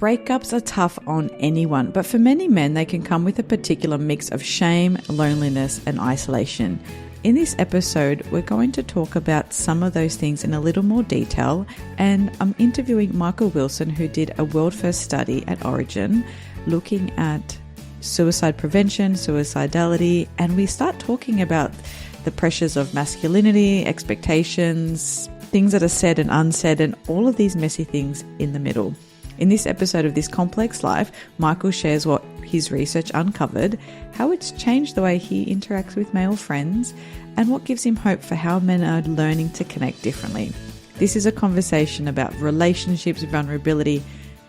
Breakups are tough on anyone, but for many men, they can come with a particular mix of shame, loneliness, and isolation. In this episode, we're going to talk about some of those things in a little more detail, and I'm interviewing Michael Wilson, who did a world-first study at Origin looking at suicide prevention, suicidality, and we start talking about the pressures of masculinity, expectations, things that are said and unsaid, and all of these messy things in the middle. In this episode of This Complex Life, Michael shares what his research uncovered, how it's changed the way he interacts with male friends, and what gives him hope for how men are learning to connect differently. This is a conversation about relationships, vulnerability,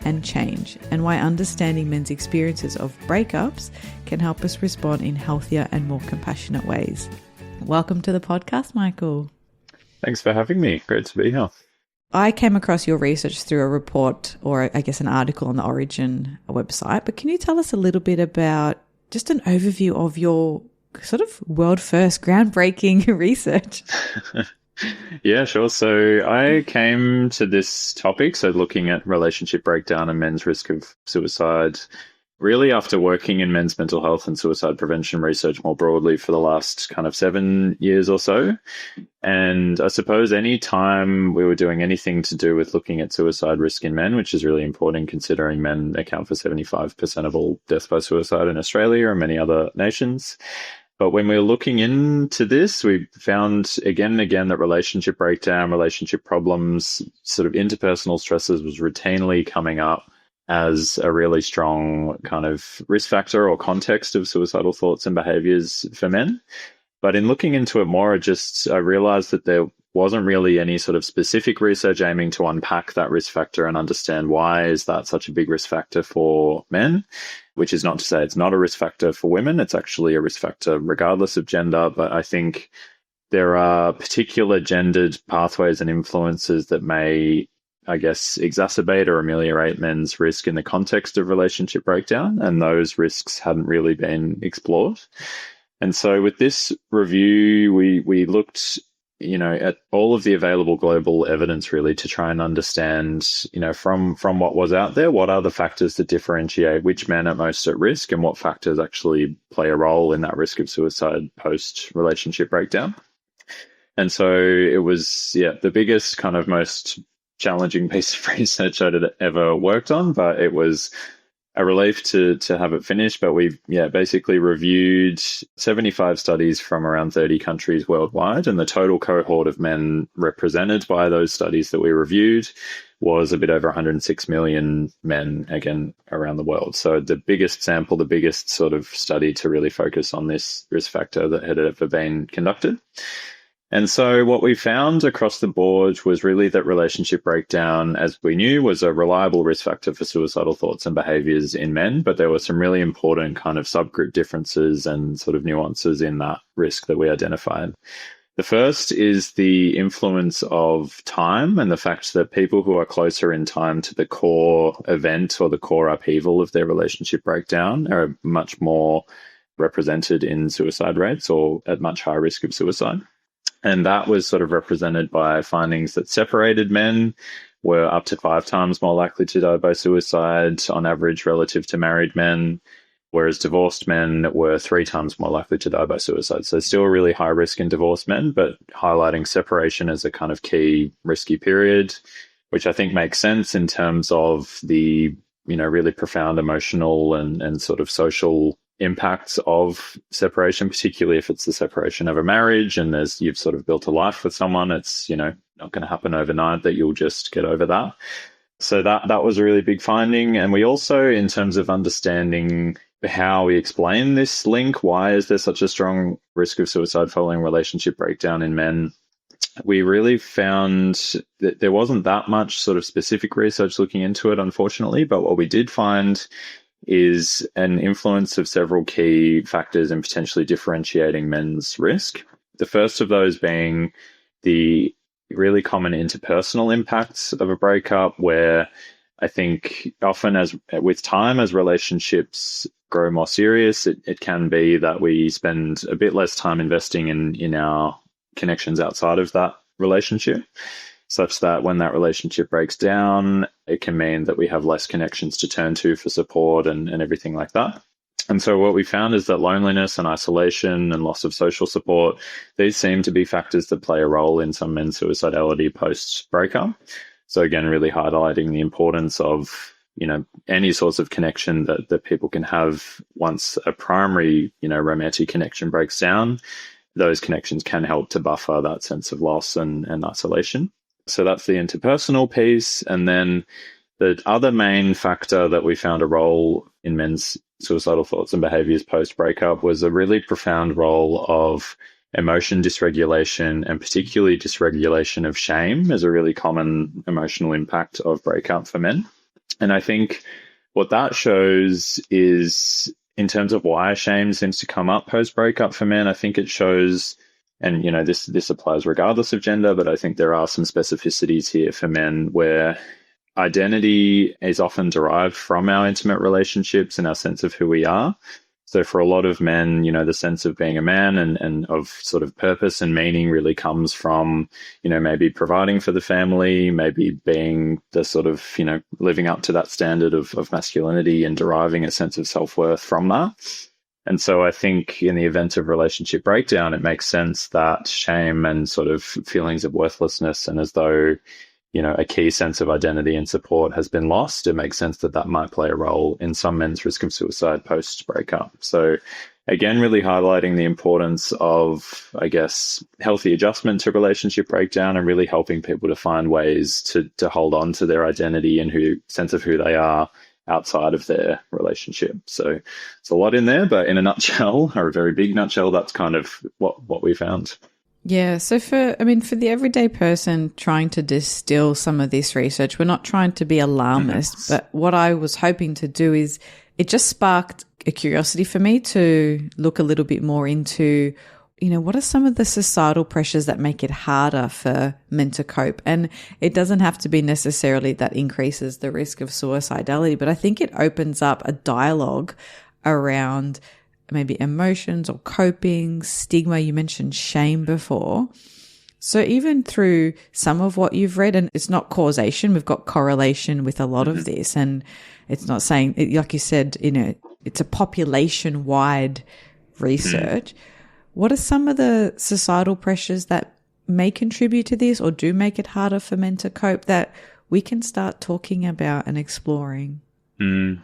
and change, and why understanding men's experiences of breakups can help us respond in healthier and more compassionate ways. Welcome to the podcast, Michael. Thanks for having me. Great to be here. I came across your research through a report, or I guess an article on the Origin website, but can you tell us a little bit about just an overview of your sort of world first groundbreaking research? Yeah, sure. So I came to this topic, so looking at relationship breakdown and men's risk of suicide, really after working in men's mental health and suicide prevention research more broadly for the last kind of 7 years or so. And I suppose any time we were doing anything to do with looking at suicide risk in men, which is really important considering men account for 75% of all deaths by suicide in Australia and many other nations. But when we were looking into this, we found again and again that relationship breakdown, relationship problems, sort of interpersonal stresses was routinely coming up as a really strong kind of risk factor or context of suicidal thoughts and behaviors for men. But in looking into it more, I realized that there wasn't really any sort of specific research aiming to unpack that risk factor and understand why is that such a big risk factor for men, which is not to say it's not a risk factor for women. It's actually a risk factor regardless of gender. But I think there are particular gendered pathways and influences that may, I guess, exacerbate or ameliorate men's risk in the context of relationship breakdown, and those risks hadn't really been explored. And so with this review, we looked, at all of the available global evidence really to try and understand, from what was out there, what are the factors that differentiate which men are most at risk and what factors actually play a role in that risk of suicide post-relationship breakdown. And so it was, the biggest kind of most challenging piece of research I'd ever worked on, but it was a relief to have it finished. But we've basically reviewed 75 studies from around 30 countries worldwide, and the total cohort of men represented by those studies that we reviewed was a bit over 106 million men, again, around the world. So the biggest sample, the biggest sort of study to really focus on this risk factor that had ever been conducted. And so what we found across the board was really that relationship breakdown, as we knew, was a reliable risk factor for suicidal thoughts and behaviors in men, but there were some really important kind of subgroup differences and sort of nuances in that risk that we identified. The first is the influence of time and the fact that people who are closer in time to the core event or the core upheaval of their relationship breakdown are much more represented in suicide rates or at much higher risk of suicide. And that was sort of represented by findings that separated men were up to 5 times more likely to die by suicide on average relative to married men, whereas divorced men were 3 times more likely to die by suicide. So still a really high risk in divorced men, but highlighting separation as a kind of key risky period, which I think makes sense in terms of the, really profound emotional and sort of social impacts of separation, particularly if it's the separation of a marriage and you've sort of built a life with someone. It's, not going to happen overnight that you'll just get over that. So that was a really big finding. And we also, in terms of understanding how we explain this link, why is there such a strong risk of suicide following relationship breakdown in men? We really found that there wasn't that much sort of specific research looking into it, unfortunately. But what we did find is an influence of several key factors in potentially differentiating men's risk. The first of those being the really common interpersonal impacts of a breakup, where I think often with time, as relationships grow more serious, it can be that we spend a bit less time investing in our connections outside of that relationship. such that when that relationship breaks down, it can mean that we have less connections to turn to for support and everything like that. And so what we found is that loneliness and isolation and loss of social support, these seem to be factors that play a role in some men's suicidality post-breakup. So again, really highlighting the importance of, any sorts of connection that people can have once a primary, romantic connection breaks down. Those connections can help to buffer that sense of loss and isolation. So that's the interpersonal piece. And then the other main factor that we found a role in men's suicidal thoughts and behaviors post-breakup was a really profound role of emotion dysregulation, and particularly dysregulation of shame as a really common emotional impact of breakup for men. And I think what that shows is, in terms of why shame seems to come up post-breakup for men, I think it shows, and this applies regardless of gender, but I think there are some specificities here for men where identity is often derived from our intimate relationships and our sense of who we are. So for a lot of men, the sense of being a man and of sort of purpose and meaning really comes from, maybe providing for the family, maybe being the sort of, living up to that standard of masculinity and deriving a sense of self-worth from that. And so I think in the event of relationship breakdown, it makes sense that shame and sort of feelings of worthlessness, and as though a key sense of identity and support has been lost, it makes sense that might play a role in some men's risk of suicide post-breakup. So again, really highlighting the importance of, I guess, healthy adjustment to relationship breakdown and really helping people to find ways to hold on to their identity and sense of who they are outside of their relationship. So it's a lot in there, but in a nutshell, or a very big nutshell, that's kind of what we found. Yeah. So for the everyday person trying to distill some of this research, we're not trying to be alarmist, but what I was hoping to do is it just sparked a curiosity for me to look a little bit more into, what are some of the societal pressures that make it harder for men to cope? And it doesn't have to be necessarily that increases the risk of suicidality, but I think it opens up a dialogue around maybe emotions or coping, stigma. You mentioned shame before. So even through some of what you've read, and it's not causation, we've got correlation with a lot of this, and it's not saying, like you said, it's a population-wide research. What are some of the societal pressures that may contribute to this or do make it harder for men to cope that we can start talking about and exploring?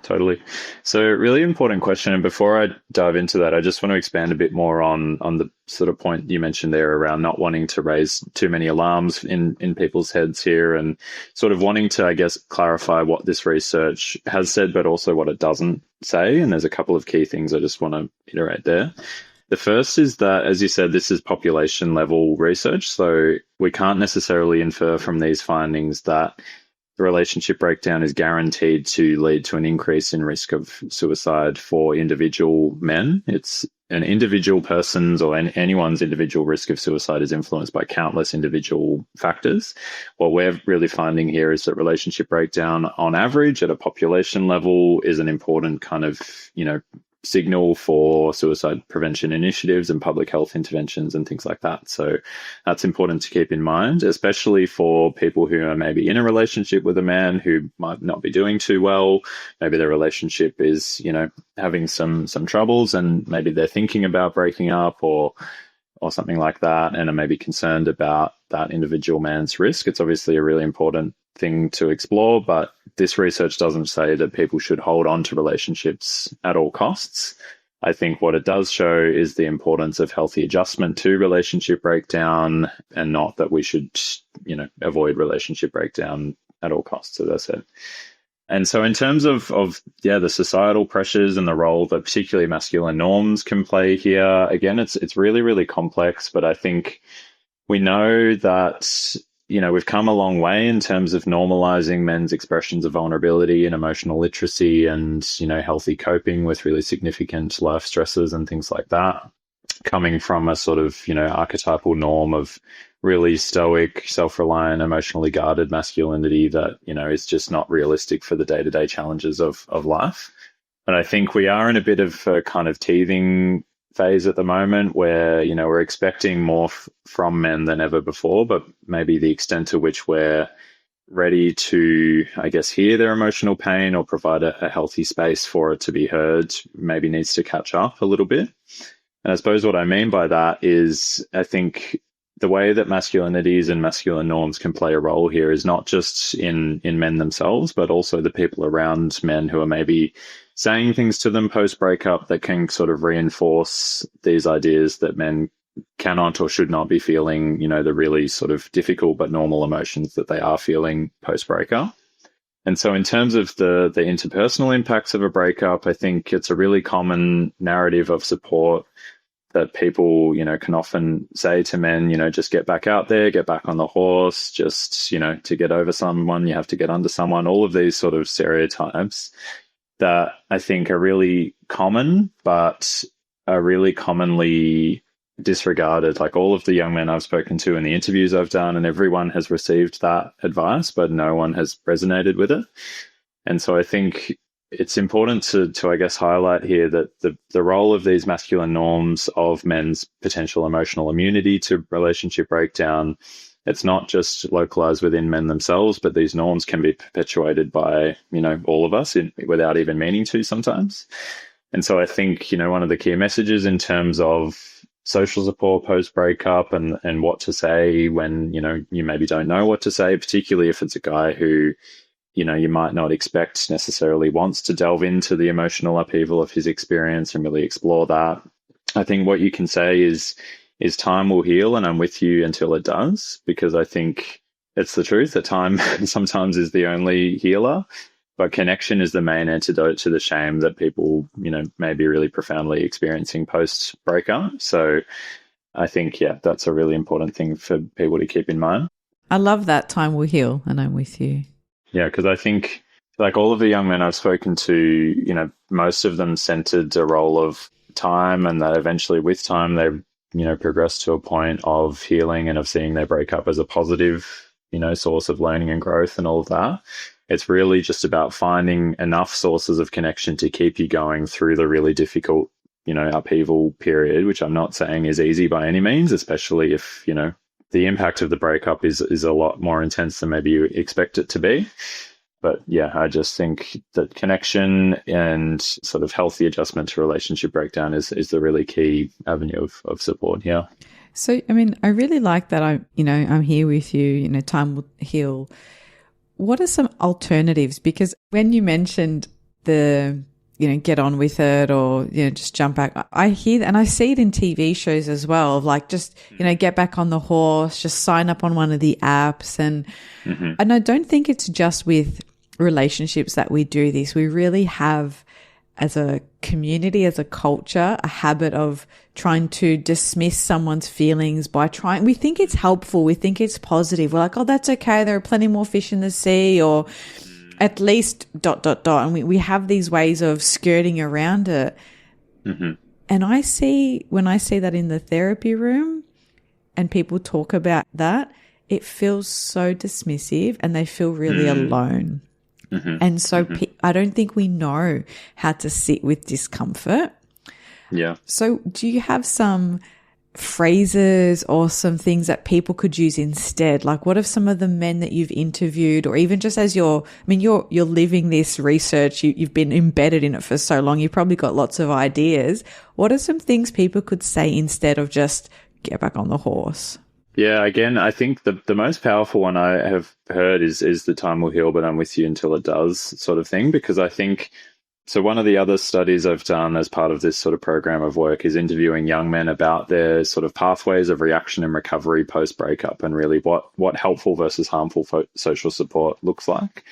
Totally. So really important question. And before I dive into that, I just want to expand a bit more on the sort of point you mentioned there around not wanting to raise too many alarms in people's heads here, and sort of wanting to, I guess, clarify what this research has said, but also what it doesn't say. And there's a couple of key things I just want to iterate there. The first is that, as you said, this is population level research. So we can't necessarily infer from these findings that the relationship breakdown is guaranteed to lead to an increase in risk of suicide for individual men. It's an individual person's or anyone's individual risk of suicide is influenced by countless individual factors. What we're really finding here is that relationship breakdown on average at a population level is an important kind of, signal for suicide prevention initiatives and public health interventions and things like that. So that's important to keep in mind, especially for people who are maybe in a relationship with a man who might not be doing too well. Maybe their relationship is, having some troubles, and maybe they're thinking about breaking up or something like that, and are maybe concerned about that individual man's risk. It's obviously a really important thing to explore, but this research doesn't say that people should hold on to relationships at all costs. I think what it does show is the importance of healthy adjustment to relationship breakdown, and not that we should, avoid relationship breakdown at all costs, as I said. And so in terms of the societal pressures and the role that particularly masculine norms can play here, again, it's really, really complex, but I think we know that, we've come a long way in terms of normalizing men's expressions of vulnerability and emotional literacy and, healthy coping with really significant life stresses and things like that, coming from a sort of, archetypal norm of really stoic, self-reliant, emotionally guarded masculinity that, is just not realistic for the day-to-day challenges of life. And I think we are in a bit of a kind of teething phase at the moment where, we're expecting more from men than ever before, but maybe the extent to which we're ready to, I guess, hear their emotional pain or provide a healthy space for it to be heard maybe needs to catch up a little bit. And I suppose what I mean by that is I think the way that masculinities and masculine norms can play a role here is not just in men themselves, but also the people around men who are maybe saying things to them post-breakup that can sort of reinforce these ideas that men cannot or should not be feeling, the really sort of difficult but normal emotions that they are feeling post-breakup. And so in terms of the interpersonal impacts of a breakup, I think it's a really common narrative of support that people, can often say to men, just get back out there, get back on the horse, just, to get over someone, you have to get under someone, all of these sort of stereotypes that I think are really common, but are really commonly disregarded. Like all of the young men I've spoken to in the interviews I've done, and everyone has received that advice, but no one has resonated with it. And so I think it's important to I guess, highlight here that the role of these masculine norms of men's potential emotional immunity to relationship breakdown, it's not just localized within men themselves, but these norms can be perpetuated by, all of us without even meaning to sometimes. And so I think, one of the key messages in terms of social support post-breakup and what to say when, you maybe don't know what to say, particularly if it's a guy who, you might not expect necessarily wants to delve into the emotional upheaval of his experience and really explore that. I think what you can say is time will heal, and I'm with you until it does, because I think it's the truth that time sometimes is the only healer, but connection is the main antidote to the shame that people, may be really profoundly experiencing post-breakup. So I think, that's a really important thing for people to keep in mind. I love that time will heal, and I'm with you. Yeah, because I think like all of the young men I've spoken to, most of them centered a role of time, and that eventually with time they, progressed to a point of healing and of seeing their breakup as a positive, source of learning and growth and all of that. It's really just about finding enough sources of connection to keep you going through the really difficult, upheaval period, which I'm not saying is easy by any means, especially if, the impact of the breakup is a lot more intense than maybe you expect it to be. But yeah, I just think that connection and sort of healthy adjustment to relationship breakdown is the really key avenue of support here. So, I mean, I really like that I'm here with you, time will heal. What are some alternatives? Because when you mentioned the get on with it or, just jump back. I hear and I see it in TV shows as well, of like just, get back on the horse, just sign up on one of the apps. And I don't think it's just with relationships that we do this. We really have, as a community, as a culture, a habit of trying to dismiss someone's feelings we think it's helpful. We think it's positive. We're like, oh, that's okay. There are plenty more fish in the sea, or at least ... And we have these ways of skirting around it. And when I see that in the therapy room and people talk about that, it feels so dismissive and they feel really alone. And so I don't think we know how to sit with discomfort. Yeah. So do you have some phrases or some things that people could use instead? Like, what have some of the men that you've interviewed, or even just as you're living this research, you've been embedded in it for so long, you've probably got lots of ideas. What are some things people could say instead of just get back on the horse? Yeah, again, I think the most powerful one I have heard is the time will heal, but I'm with you until it does sort of thing, because I think, so one of the other studies I've done as part of this sort of program of work is interviewing young men about their sort of pathways of reaction and recovery post-breakup, and really what helpful versus harmful social support looks like.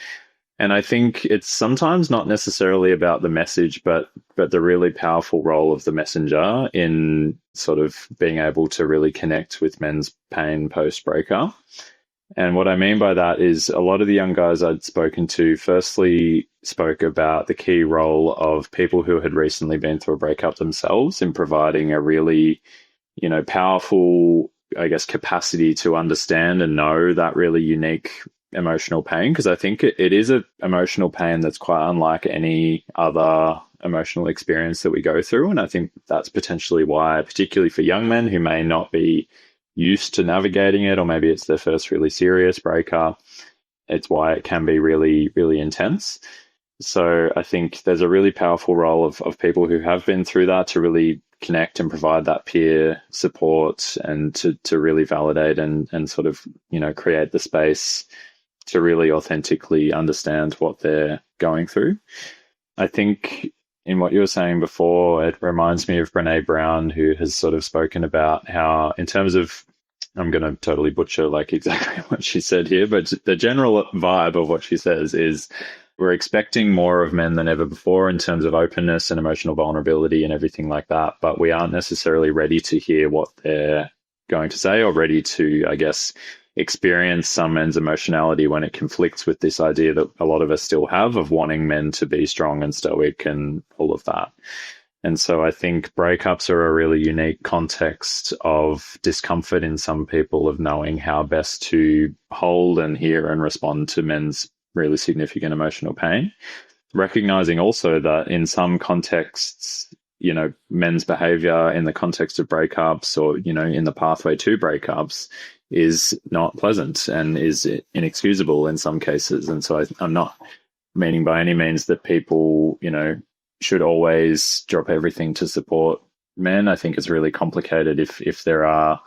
And I think it's sometimes not necessarily about the message, but the really powerful role of the messenger in sort of being able to really connect with men's pain post-breakup. And what I mean by that is a lot of the young guys I'd spoken to firstly spoke about the key role of people who had recently been through a breakup themselves in providing a really, powerful, I guess, capacity to understand and know that really unique emotional pain. Because I think it is an emotional pain that's quite unlike any other emotional experience that we go through. And I think that's potentially why, particularly for young men who may not be used to navigating it, or maybe it's their first really serious breakup, it's why it can be really, really intense. So I think there's a really powerful role of people who have been through that to really connect and provide that peer support, and to really validate and sort of, create the space to really authentically understand what they're going through. I think in what you were saying before, it reminds me of Brene Brown, who has sort of spoken about how, in terms of, I'm going to totally butcher like exactly what she said here, but the general vibe of what she says is we're expecting more of men than ever before in terms of openness and emotional vulnerability and everything like that, but we aren't necessarily ready to hear what they're going to say, or ready to, I guess, experience some men's emotionality when it conflicts with this idea that a lot of us still have of wanting men to be strong and stoic and all of that. And so I think breakups are a really unique context of discomfort in some people, of knowing how best to hold and hear and respond to men's really significant emotional pain. Recognizing also that in some contexts, men's behavior in the context of breakups, or, in the pathway to breakups, is not pleasant and is inexcusable in some cases. And so I'm not meaning by any means that people, should always drop everything to support men. I think it's really complicated if there are,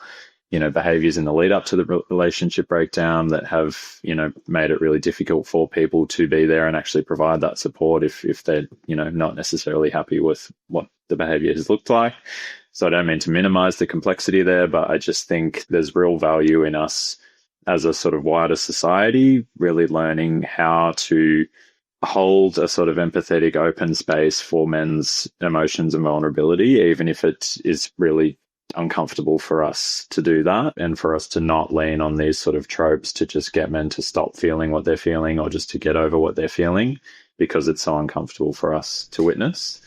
behaviors in the lead up to the relationship breakdown that have, made it really difficult for people to be there and actually provide that support if they're, not necessarily happy with what the behavior has looked like. So I don't mean to minimize the complexity there, but I just think there's real value in us as a sort of wider society really learning how to hold a sort of empathetic, open space for men's emotions and vulnerability, even if it is really uncomfortable for us to do that, and for us to not lean on these sort of tropes to just get men to stop feeling what they're feeling, or just to get over what they're feeling, because it's so uncomfortable for us to witness.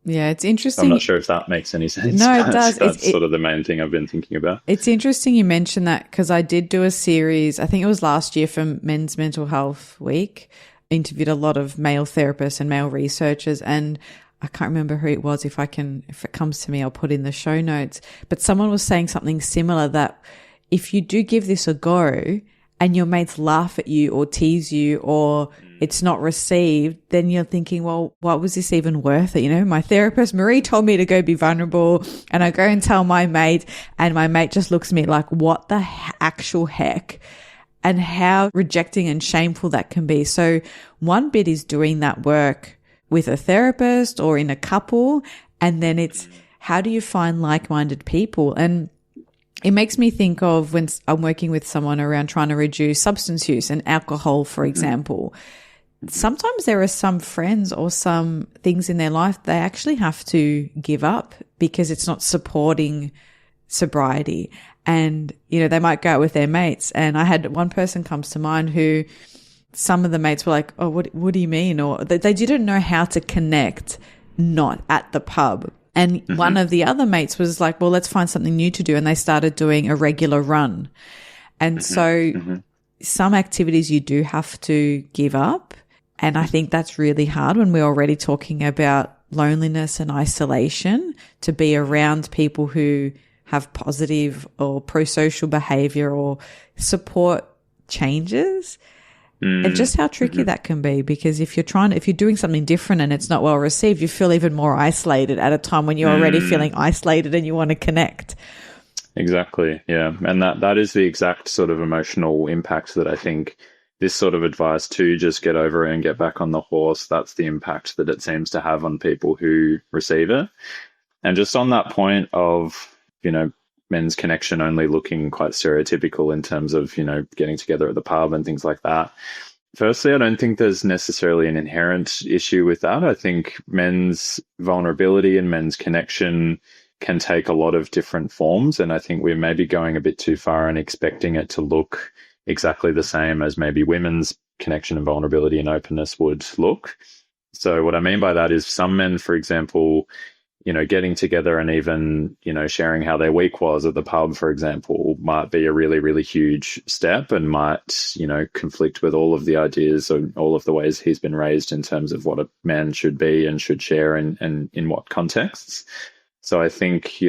Yeah, it's interesting. I'm not sure if that makes any sense. No, it does. That's sort of the main thing I've been thinking about. It's interesting you mentioned that, because I did do a series, I think it was last year, for Men's Mental Health Week. Interviewed a lot of male therapists and male researchers, and I can't remember who it was. If it comes to me, I'll put in the show notes. But someone was saying something similar, that if you do give this a go and your mates laugh at you or tease you, or it's not received, then you're thinking, well, what was this even worth it? My therapist, Marie, told me to go be vulnerable, and I go and tell my mate, and my mate just looks at me like, what the actual heck? And how rejecting and shameful that can be. So one bit is doing that work with a therapist or in a couple, and then it's how do you find like-minded people? And it makes me think of when I'm working with someone around trying to reduce substance use and alcohol, for example. Sometimes there are some friends or some things in their life they actually have to give up because it's not supporting sobriety. And, they might go out with their mates. And I had one person comes to mind who some of the mates were like, oh, what do you mean? Or they didn't know how to connect not at the pub. And one of the other mates was like, well, let's find something new to do. And they started doing a regular run. And so some activities you do have to give up. And I think that's really hard when we're already talking about loneliness and isolation, to be around people who have positive or pro-social behavior or support changes, and just how tricky that can be, because if you're doing something different and it's not well received, you feel even more isolated at a time when you're already feeling isolated and you want to connect. Exactly. Yeah. And that is the exact sort of emotional impact that I think this sort of advice to just get over it and get back on the horse, that's the impact that it seems to have on people who receive it. And just on that point of, men's connection only looking quite stereotypical in terms of, getting together at the pub and things like that. Firstly, I don't think there's necessarily an inherent issue with that. I think men's vulnerability and men's connection can take a lot of different forms. And I think we're maybe going a bit too far and expecting it to look exactly the same as maybe women's connection and vulnerability and openness would look. So what I mean by that is some men, for example, getting together and even, sharing how their week was at the pub, for example, might be a really, really huge step and might, conflict with all of the ideas or all of the ways he's been raised in terms of what a man should be and should share and in what contexts. So I think,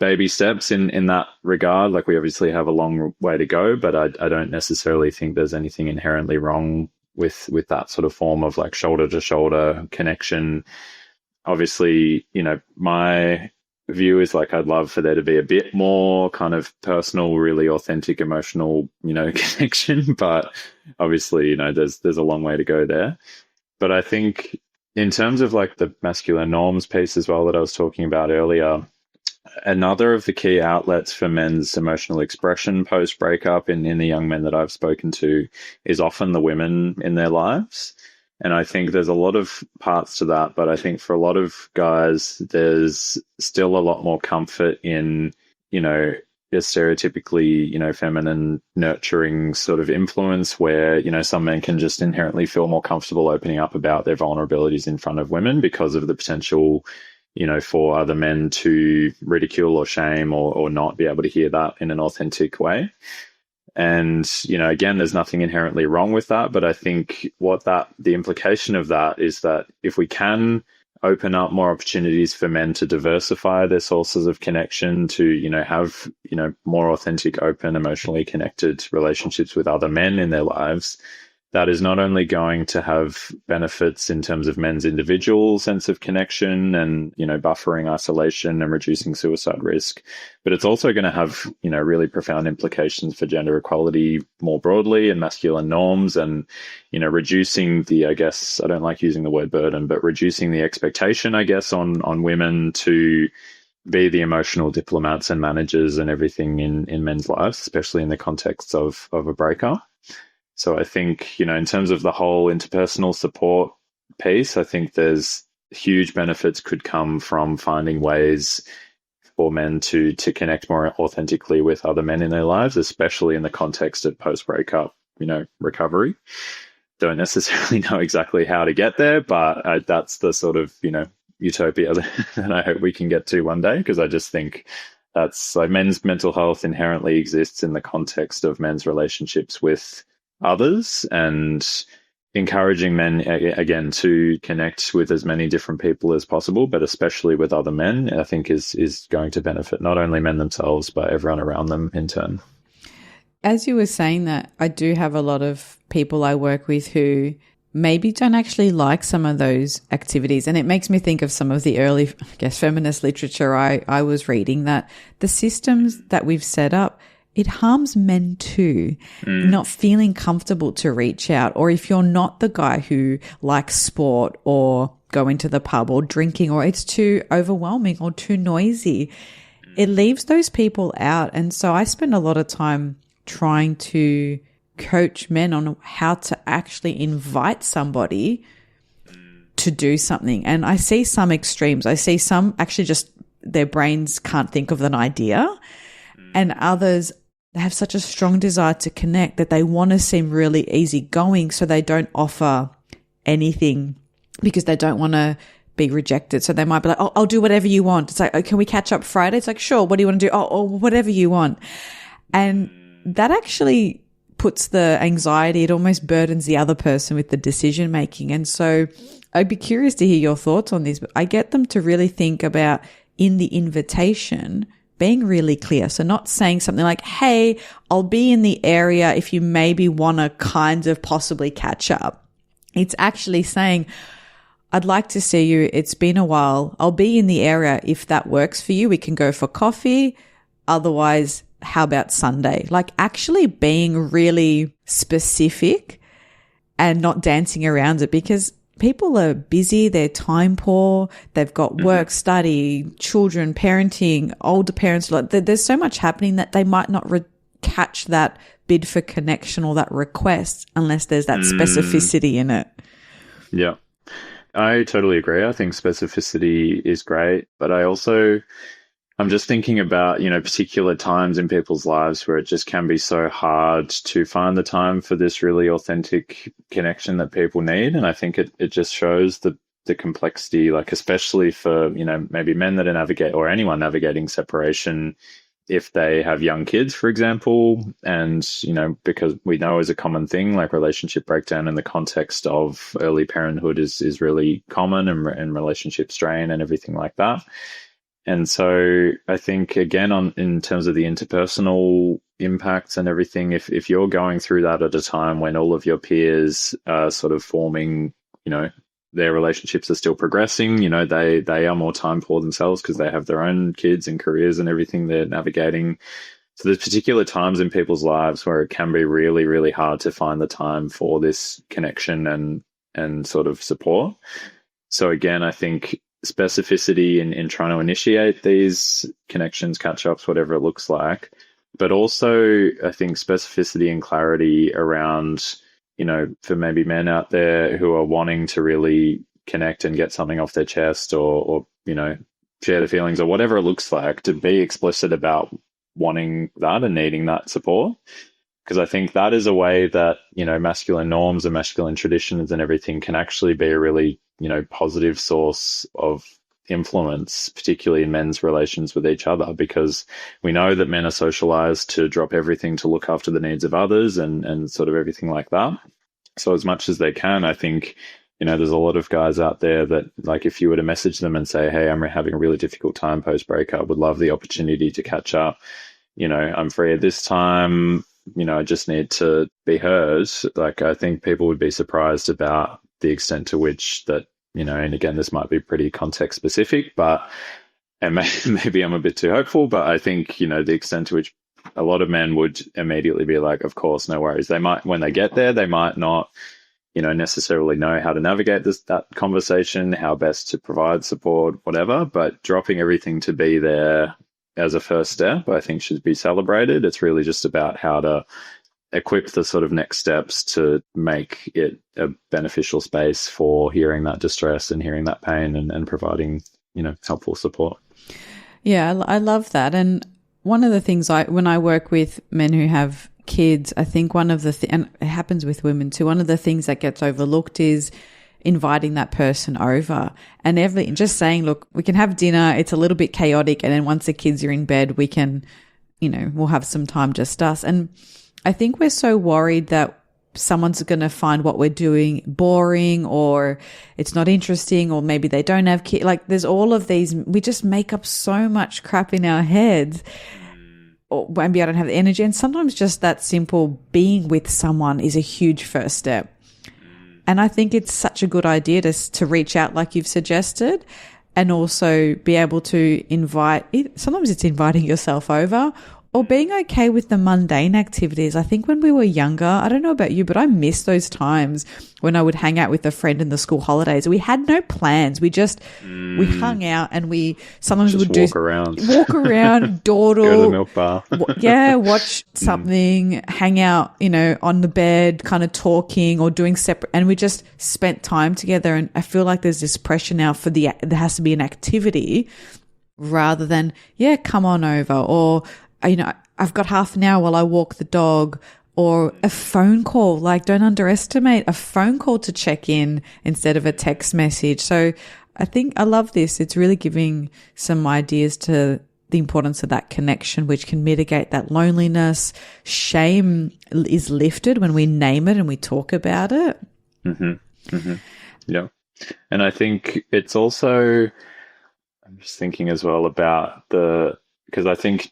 baby steps in that regard. Like, we obviously have a long way to go, but I don't necessarily think there's anything inherently wrong with that sort of form of like shoulder to shoulder connection. Obviously, my view is like, I'd love for there to be a bit more kind of personal, really authentic, emotional, connection. But obviously, there's a long way to go there. But I think in terms of like the masculine norms piece as well that I was talking about earlier, another of the key outlets for men's emotional expression post breakup in the young men that I've spoken to is often the women in their lives. And I think there's a lot of parts to that, but I think for a lot of guys, there's still a lot more comfort in, a stereotypically, feminine, nurturing sort of influence where, some men can just inherently feel more comfortable opening up about their vulnerabilities in front of women because of the potential, for other men to ridicule or shame or not be able to hear that in an authentic way. And, again, there's nothing inherently wrong with that. But I think the implication of that is that if we can open up more opportunities for men to diversify their sources of connection, to, have, more authentic, open, emotionally connected relationships with other men in their lives, that is not only going to have benefits in terms of men's individual sense of connection and, buffering isolation and reducing suicide risk, but it's also going to have, really profound implications for gender equality more broadly and masculine norms and, reducing the, I guess, I don't like using the word burden, but reducing the expectation, I guess, on women to be the emotional diplomats and managers and everything in men's lives, especially in the context of a breakup. So I think, in terms of the whole interpersonal support piece, I think there's huge benefits could come from finding ways for men to connect more authentically with other men in their lives, especially in the context of post-breakup, recovery. Don't necessarily know exactly how to get there, but that's the sort of, utopia that I hope we can get to one day, because I just think that's like men's mental health inherently exists in the context of men's relationships with others, and encouraging men again to connect with as many different people as possible, but especially with other men, I think is going to benefit not only men themselves but everyone around them in turn. As you were saying that, I do have a lot of people I work with who maybe don't actually like some of those activities. And it makes me think of some of the early, I guess, feminist literature I was reading, that the systems that we've set up, it harms men too, not feeling comfortable to reach out. Or if you're not the guy who likes sport or going to the pub or drinking, or it's too overwhelming or too noisy, it leaves those people out. And so I spend a lot of time trying to coach men on how to actually invite somebody to do something. And I see some extremes. I see some actually just their brains can't think of an idea, and others, they have such a strong desire to connect that they want to seem really easygoing, so they don't offer anything because they don't want to be rejected. So they might be like, oh, I'll do whatever you want. It's like, oh, can we catch up Friday? It's like, sure. What do you want to do? Oh, whatever you want. And that actually puts the anxiety, it almost burdens the other person with the decision making. And so I'd be curious to hear your thoughts on this, but I get them to really think about, in the invitation, being really clear. So not saying something like, hey, I'll be in the area if you maybe want to kind of possibly catch up. It's actually saying, I'd like to see you. It's been a while. I'll be in the area if that works for you. We can go for coffee. Otherwise, how about Sunday? Like, actually being really specific and not dancing around it, because people are busy, they're time poor, they've got work, study, children, parenting, older parents. There's so much happening that they might not catch that bid for connection or that request unless there's that specificity in it. Yeah, I totally agree. I think specificity is great, but I'm just thinking about, particular times in people's lives where it just can be so hard to find the time for this really authentic connection that people need. And I think it just shows the the complexity, like especially for, you know, maybe men that are navigate or anyone navigating separation, if they have young kids, for example, and, you know, because we know is a common thing, like relationship breakdown in the context of early parenthood is really common, and relationship strain and everything like that. And so I think, again, in terms of the interpersonal impacts and everything, if you're going through that at a time when all of your peers are sort of forming, you know, their relationships are still progressing, you know, they are more time poor themselves because they have their own kids and careers and everything they're navigating. So there's particular times in people's lives where it can be really, really hard to find the time for this connection and sort of support. So again, I think specificity in trying to initiate these connections, catch-ups, whatever it looks like, but also I think specificity and clarity around, you know, for maybe men out there who are wanting to really connect and get something off their chest or you know, share the feelings or whatever it looks like, to be explicit about wanting that and needing that support. Because I think that is a way that, you know, masculine norms and masculine traditions and everything can actually be a really, you know, positive source of influence, particularly in men's relations with each other, because we know that men are socialized to drop everything to look after the needs of others and sort of everything like that. So as much as they can, I think, you know, there's a lot of guys out there that, like, if you were to message them and say, hey, I'm having a really difficult time post-breakup, would love the opportunity to catch up, you know, I'm free at this time, you know, I just need to be heard. Like, I think people would be surprised about the extent to which that, you know, and again, this might be pretty context specific, but, and maybe I'm a bit too hopeful, but I think, you know, the extent to which a lot of men would immediately be like, of course, no worries. They might, when they get there, they might not, you know, necessarily know how to navigate that conversation, how best to provide support, whatever, but dropping everything to be there as a first step, I think should be celebrated. It's really just about how to equip the sort of next steps to make it a beneficial space for hearing that distress and hearing that pain and providing, you know, helpful support. Yeah, I love that. And one of the things when I work with men who have kids, I think one of the and it happens with women too, one of the things that gets overlooked is inviting that person over and just saying, look, we can have dinner. It's a little bit chaotic. And then once the kids are in bed, we can, you know, we'll have some time just us. And I think we're so worried that someone's going to find what we're doing boring or it's not interesting, or maybe they don't have kids. Like, there's all of these, we just make up so much crap in our heads. Or maybe I don't have the energy. And sometimes just that simple being with someone is a huge first step. And I think it's such a good idea to reach out like you've suggested, and also be able to invite, sometimes it's inviting yourself over or being okay with the mundane activities. I think when we were younger, I don't know about you, but I miss those times when I would hang out with a friend in the school holidays. We had no plans. We just, we hung out, and we sometimes just would walk around, dawdle, go to the milk bar. Watch something, hang out, you know, on the bed, kind of talking or doing separate. And we just spent time together. And I feel like there's this pressure now there has to be an activity rather than, come on over, or, you know, I've got half an hour while I walk the dog, or a phone call. Like, don't underestimate a phone call to check in instead of a text message. So I think I love this. It's really giving some ideas to the importance of that connection, which can mitigate that loneliness. Shame is lifted when we name it and we talk about it. Mm-hmm. Mm-hmm. Yeah. And I think it's also, I'm just thinking as well about because I think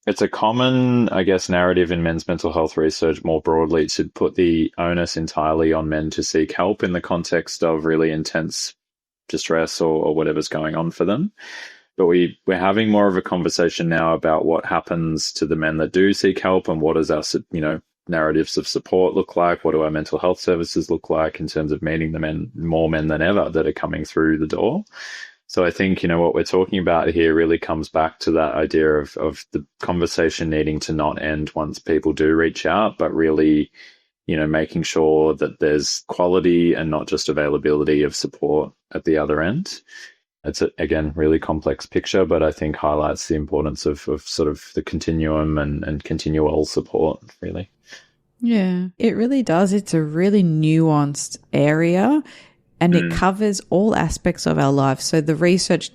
it's a common, I guess, narrative in men's mental health research more broadly to put the onus entirely on men to seek help in the context of really intense distress or whatever's going on for them. But we're having more of a conversation now about what happens to the men that do seek help, and what does our, you know, narratives of support look like? What do our mental health services look like in terms of meeting the more men than ever that are coming through the door? So I think, you know, what we're talking about here really comes back to that idea of the conversation needing to not end once people do reach out, but really, you know, making sure that there's quality and not just availability of support at the other end. It's, again, really complex picture, but I think highlights the importance of sort of the continuum and continual support, really. Yeah, it really does. It's a really nuanced area. and it covers all aspects of our life. So the research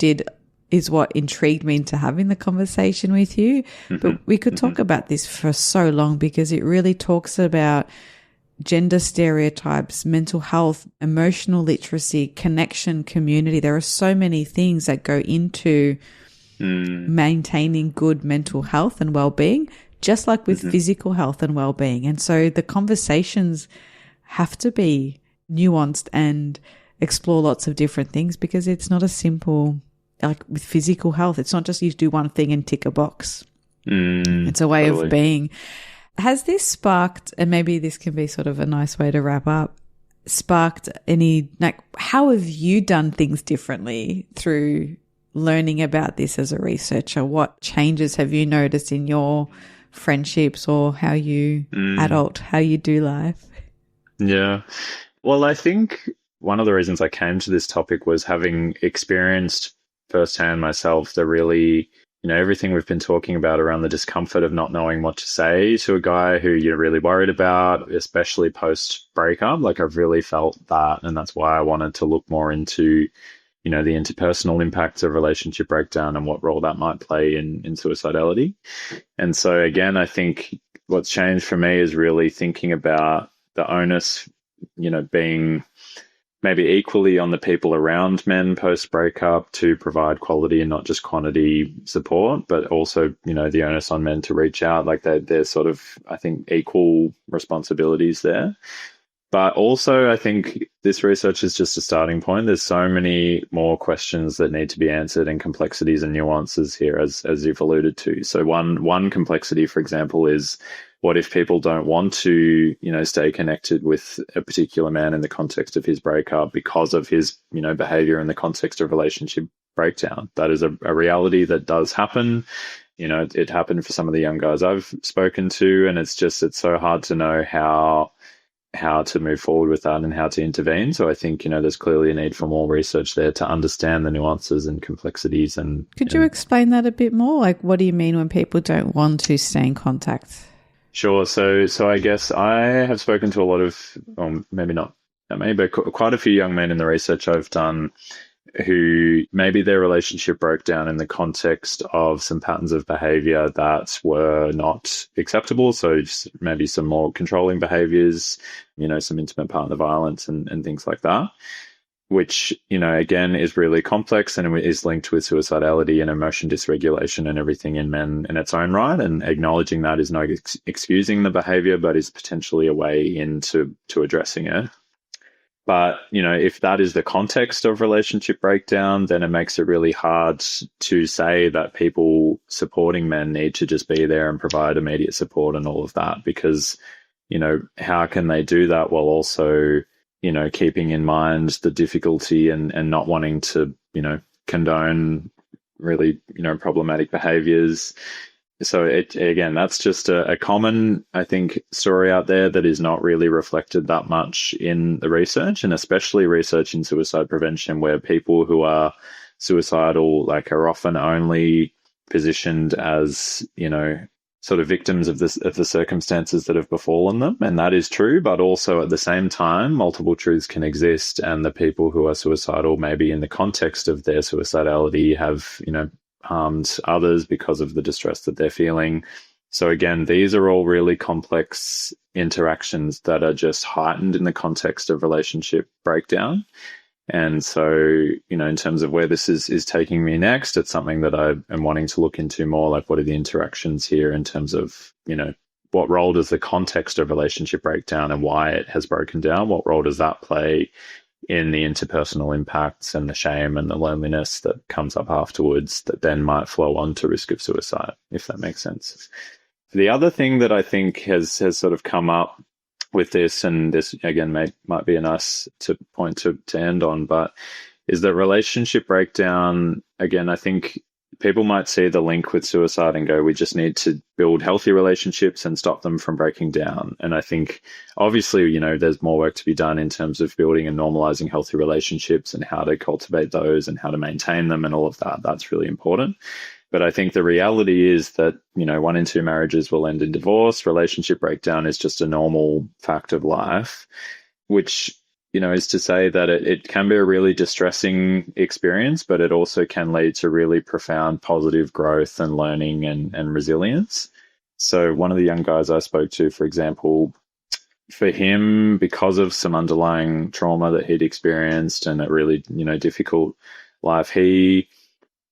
is what intrigued me into having the conversation with you. But we could talk about this for so long because it really talks about gender stereotypes, mental health, emotional literacy, connection, community. There are so many things that go into maintaining good mental health and well-being, just like with physical health and well-being. And so the conversations have to be nuanced and explore lots of different things because it's not a simple, like with physical health, it's not just you do one thing and tick a box. It's a way of being. Has this sparked, and maybe this can be sort of a nice way to wrap up, sparked any, like, how have you done things differently through learning about this as a researcher? What changes have you noticed in your friendships or how you how you do life? Yeah. Well, I think one of the reasons I came to this topic was having experienced firsthand myself the really, everything we've been talking about around the discomfort of not knowing what to say to a guy who you're really worried about, especially post-breakup. Like, I've really felt that, and that's why I wanted to look more into, the interpersonal impacts of relationship breakdown and what role that might play in suicidality. And so, again, I think what's changed for me is really thinking about the onus, being maybe equally on the people around men post-breakup to provide quality and not just quantity support, but also, the onus on men to reach out. Like, they're sort of, I think, equal responsibilities there. But also, I think this research is just a starting point. There's so many more questions that need to be answered and complexities and nuances here, as you've alluded to. So one complexity, for example, is what if people don't want to, stay connected with a particular man in the context of his breakup because of his, behavior in the context of relationship breakdown? That is a reality that does happen. It happened for some of the young guys I've spoken to, and it's so hard to know how to move forward with that and how to intervene. So I think, there's clearly a need for more research there to understand the nuances and complexities. And could you explain that a bit more? Like, what do you mean when people don't want to stay in contact? Sure. So I guess I have spoken to a lot of, maybe not that many, but quite a few young men in the research I've done who maybe their relationship broke down in the context of some patterns of behavior that were not acceptable. So just maybe some more controlling behaviors, some intimate partner violence and things like that, which, again, is really complex and is linked with suicidality and emotion dysregulation and everything in men in its own right. And acknowledging that is not excusing the behavior, but is potentially a way into addressing it. But, if that is the context of relationship breakdown, then it makes it really hard to say that people supporting men need to just be there and provide immediate support and all of that, because, how can they do that while also, keeping in mind the difficulty and not wanting to, condone really, problematic behaviors. So again, that's just a common, I think, story out there that is not really reflected that much in the research, and especially research in suicide prevention, where people who are suicidal, are often only positioned as, sort of victims of the circumstances that have befallen them. And that is true, but also at the same time, multiple truths can exist, and the people who are suicidal, maybe in the context of their suicidality, have, harmed others because of the distress that they're feeling. So again, these are all really complex interactions that are just heightened in the context of relationship breakdown. And so, in terms of where this is taking me next, it's something that I am wanting to look into more, like what are the interactions here in terms of, what role does the context of relationship breakdown and why it has broken down, what role does that play in the interpersonal impacts and the shame and the loneliness that comes up afterwards that then might flow on to risk of suicide, if that makes sense. The other thing that I think has sort of come up with this, and this again might be a nice point to end on, but is that relationship breakdown, again, I think people might see the link with suicide and go, we just need to build healthy relationships and stop them from breaking down. And I think obviously, there's more work to be done in terms of building and normalizing healthy relationships and how to cultivate those and how to maintain them and all of that. That's really important. But I think the reality is that, 1 in 2 marriages will end in divorce. Relationship breakdown is just a normal fact of life, which is to say that it can be a really distressing experience, but it also can lead to really profound positive growth and learning and resilience. So one of the young guys I spoke to, for example, for him, because of some underlying trauma that he'd experienced and a really, difficult life,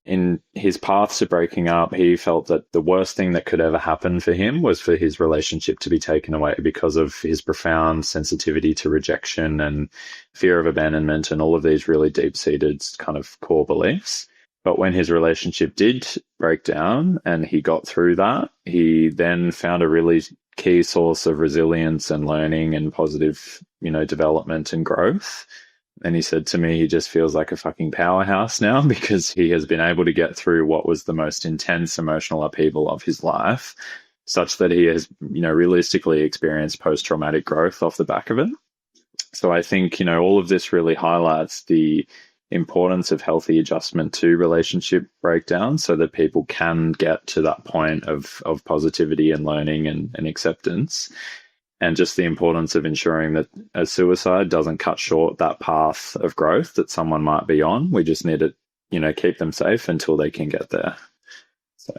in his path to breaking up, he felt that the worst thing that could ever happen for him was for his relationship to be taken away because of his profound sensitivity to rejection and fear of abandonment and all of these really deep-seated kind of core beliefs. But when his relationship did break down and he got through that, he then found a really key source of resilience and learning and positive, development and growth. And he said to me, he just feels like a fucking powerhouse now because he has been able to get through what was the most intense emotional upheaval of his life, such that he has, realistically experienced post-traumatic growth off the back of it. So I think, all of this really highlights the importance of healthy adjustment to relationship breakdown so that people can get to that point of positivity and learning and acceptance. And just the importance of ensuring that a suicide doesn't cut short that path of growth that someone might be on. We just need to, keep them safe until they can get there. So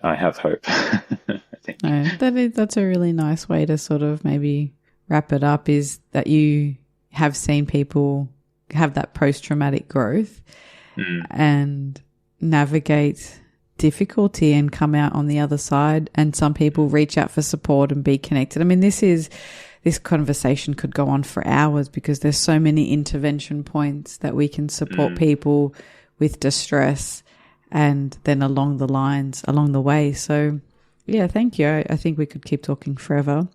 I have hope, I think. That's a really nice way to sort of maybe wrap it up, is that you have seen people have that post-traumatic growth and navigate difficulty and come out on the other side, and some people reach out for support and be connected. I mean, this conversation could go on for hours because there's so many intervention points that we can support people with distress and then along the way. So yeah, thank you. I think we could keep talking forever.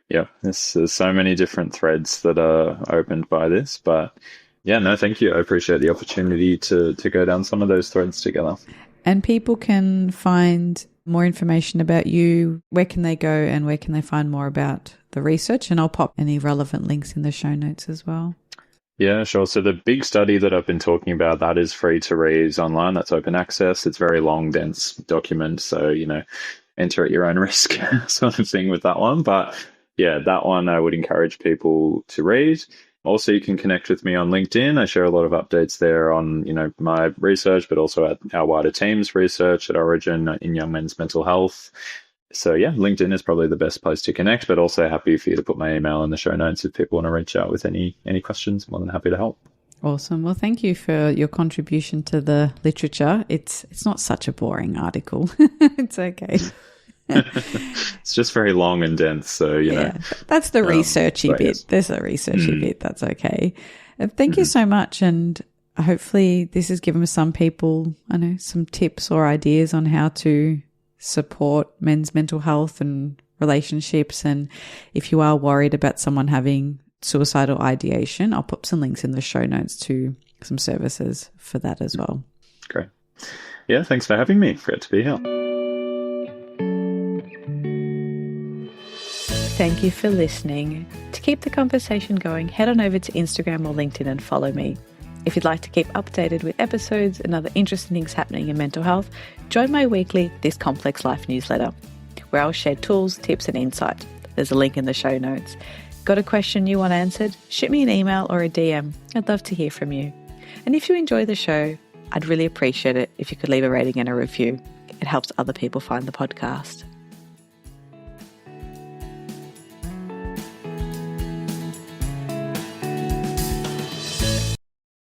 Yeah, there's so many different threads that are opened by this, but yeah, no, thank you. I appreciate the opportunity to go down some of those threads together. And people can find more information about you. Where can they go and where can they find more about the research? And I'll pop any relevant links in the show notes as well. Yeah, sure. So the big study that I've been talking about, that is free to read online. That's open access. It's very long, dense document. So, enter at your own risk sort of thing with that one. But yeah, that one I would encourage people to read. Also, you can connect with me on LinkedIn. I share a lot of updates there on, my research, but also at our wider team's research at Origin in young men's mental health. So yeah, LinkedIn is probably the best place to connect, but also happy for you to put my email in the show notes if people want to reach out with any questions. More than happy to help. Awesome. Well, thank you for your contribution to the literature. It's not such a boring article. It's okay. It's just very long and dense, so that's the researchy bit. Yes. There's a researchy bit. That's okay. Thank you so much, and hopefully this has given some people, some tips or ideas on how to support men's mental health and relationships. And if you are worried about someone having suicidal ideation, I'll put some links in the show notes to some services for that as well. Great. Yeah, thanks for having me. Great to be here. Thank you for listening. To keep the conversation going, head on over to Instagram or LinkedIn and follow me. If you'd like to keep updated with episodes and other interesting things happening in mental health, join my weekly This Complex Life newsletter, where I'll share tools, tips and insight. There's a link in the show notes. Got a question you want answered? Shoot me an email or a DM. I'd love to hear from you. And if you enjoy the show, I'd really appreciate it if you could leave a rating and a review. It helps other people find the podcast.